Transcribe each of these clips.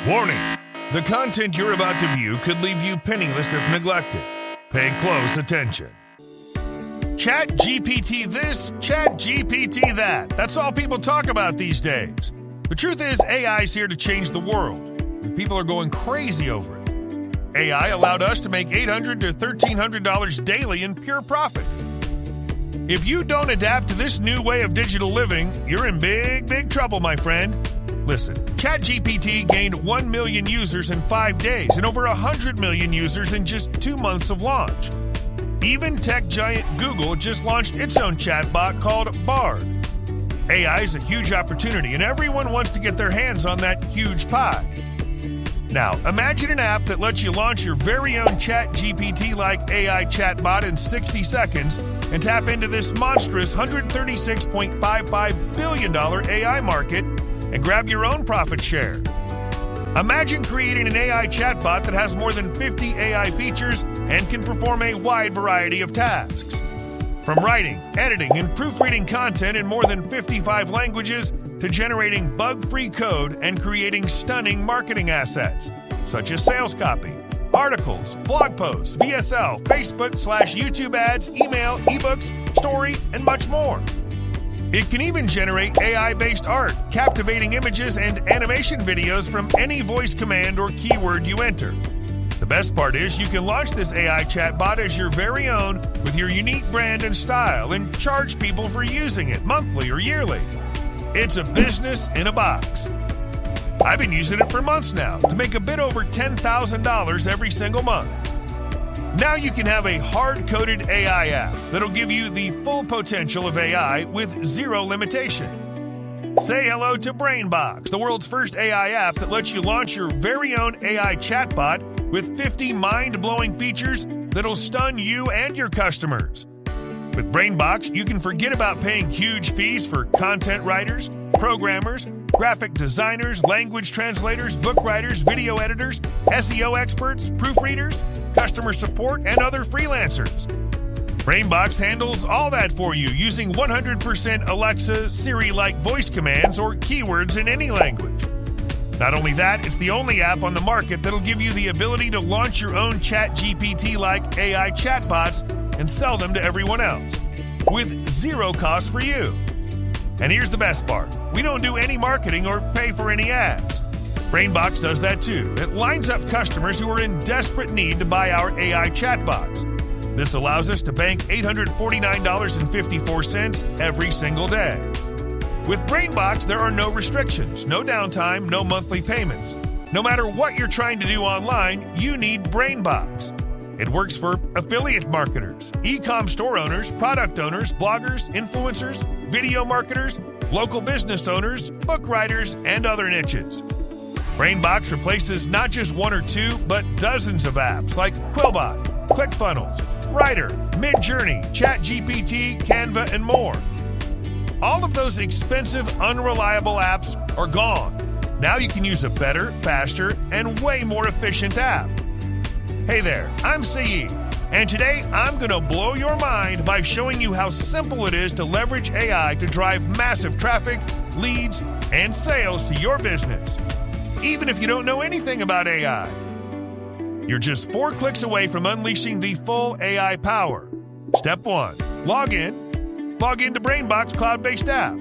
Warning! The content you're about to view could leave you penniless if neglected. Pay close attention. ChatGPT this, ChatGPT that. That's all people talk about these days. The truth is, AI is here to change the world, and people are going crazy over it. AI allowed us to make $800 to $1,300 daily in pure profit. If you don't adapt to this new way of digital living, you're in big trouble, my friend. Listen, ChatGPT gained 1 million users in 5 days and over 100 million users in just 2 months of launch. Even tech giant Google just launched its own chatbot called Bard. AI is a huge opportunity, and everyone wants to get their hands on that huge pie. Now, imagine an app that lets you launch your very own ChatGPT-like AI chatbot in 60 seconds and tap into this monstrous $136.55 billion AI market and grab your own profit share. Imagine creating an AI chatbot that has more than 50 AI features and can perform a wide variety of tasks. From writing, editing, and proofreading content in more than 55 languages to generating bug-free code and creating stunning marketing assets, such as sales copy, articles, blog posts, VSL, Facebook/YouTube ads, email, ebooks, story, and much more. It can even generate AI-based art, captivating images, and animation videos from any voice command or keyword you enter. The best part is you can launch this AI chatbot as your very own with your unique brand and style and charge people for using it monthly or yearly. It's a business in a box. I've been using it for months now to make a bit over $10,000 every single month. Now you can have a hard-coded AI app that'll give you the full potential of AI with zero limitation. Say hello to BrainBox, the world's first AI app that lets you launch your very own AI chatbot with 50 mind-blowing features that'll stun you and your customers. With BrainBox, you can forget about paying huge fees for content writers, programmers, graphic designers, language translators, book writers, video editors, SEO experts, proofreaders, customer support, and other freelancers. BrainBox handles all that for you using 100% Alexa, Siri-like voice commands or keywords in any language. Not only that, it's the only app on the market that'll give you the ability to launch your own ChatGPT-like AI chatbots and sell them to everyone else, with zero cost for you. And here's the best part. We don't do any marketing or pay for any ads. BrainBox does that too. It lines up customers who are in desperate need to buy our AI chatbots. This allows us to bank $849.54 every single day. With BrainBox, there are no restrictions, no downtime, no monthly payments. No matter what you're trying to do online, you need BrainBox. It works for affiliate marketers, e-com store owners, product owners, bloggers, influencers, video marketers, local business owners, book writers, and other niches. BrainBox replaces not just one or two, but dozens of apps like Quillbot, ClickFunnels, Writer, Midjourney, ChatGPT, Canva, and more. All of those expensive, unreliable apps are gone. Now you can use a better, faster, and way more efficient app. Hey there, I'm Saeed, and today I'm going to blow your mind by showing you how simple it is to leverage AI to drive massive traffic, leads, and sales to your business, even if you don't know anything about AI. You're just 4 clicks away from unleashing the full AI power. Step 1, log in. Log into BrainBox cloud-based app.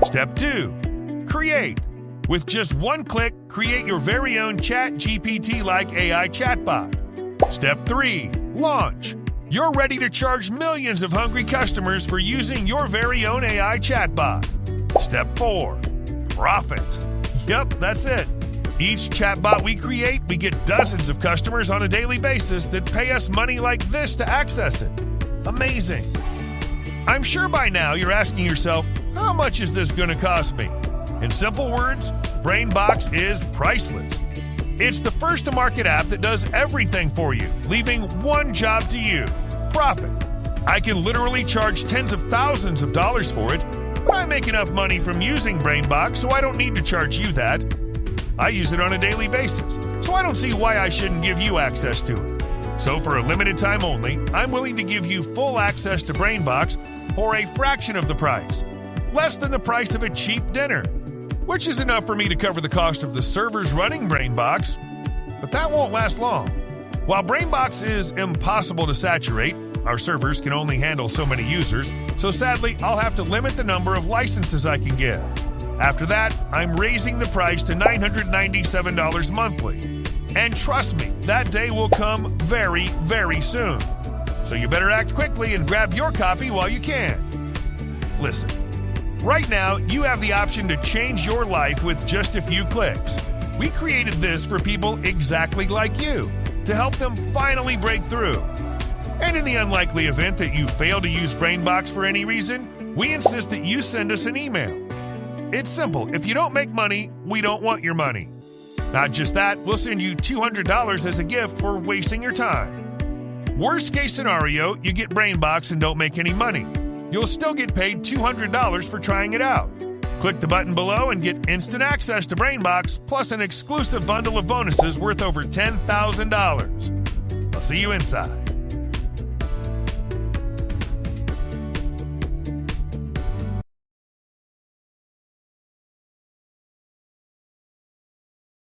Step 2, create. With just 1 click, create your very own ChatGPT-like AI chatbot. Step 3, launch. You're ready to charge millions of hungry customers for using your very own AI chatbot. Step 4, profit. Yep, that's it. Each chatbot we create, we get dozens of customers on a daily basis that pay us money like this to access it. Amazing. I'm sure by now you're asking yourself, how much is this going to cost me? In simple words, BrainBox is priceless. It's the first-to-market app that does everything for you, leaving one job to you: profit. I can literally charge tens of thousands of dollars for it, but I make enough money from using BrainBox, so I don't need to charge you that. I use it on a daily basis, so I don't see why I shouldn't give you access to it. So for a limited time only, I'm willing to give you full access to BrainBox for a fraction of the price, less than the price of a cheap dinner. which is enough for me to cover the cost of the servers running BrainBox, but that won't last long. While BrainBox is impossible to saturate, our servers can only handle so many users, so sadly, I'll have to limit the number of licenses I can give. After that, I'm raising the price to $997 monthly. And trust me, that day will come very, very soon. So you better act quickly and grab your copy while you can. Listen, right now, you have the option to change your life with just a few clicks. We created this for people exactly like you, to help them finally break through. And in the unlikely event that you fail to use BrainBox for any reason, we insist that you send us an email. It's simple. If you don't make money, we don't want your money. Not just that, we'll send you $200 as a gift for wasting your time. Worst case scenario, you get BrainBox and don't make any money. You'll still get paid $200 for trying it out. Click the button below and get instant access to BrainBox, plus an exclusive bundle of bonuses worth over $10,000. I'll see you inside.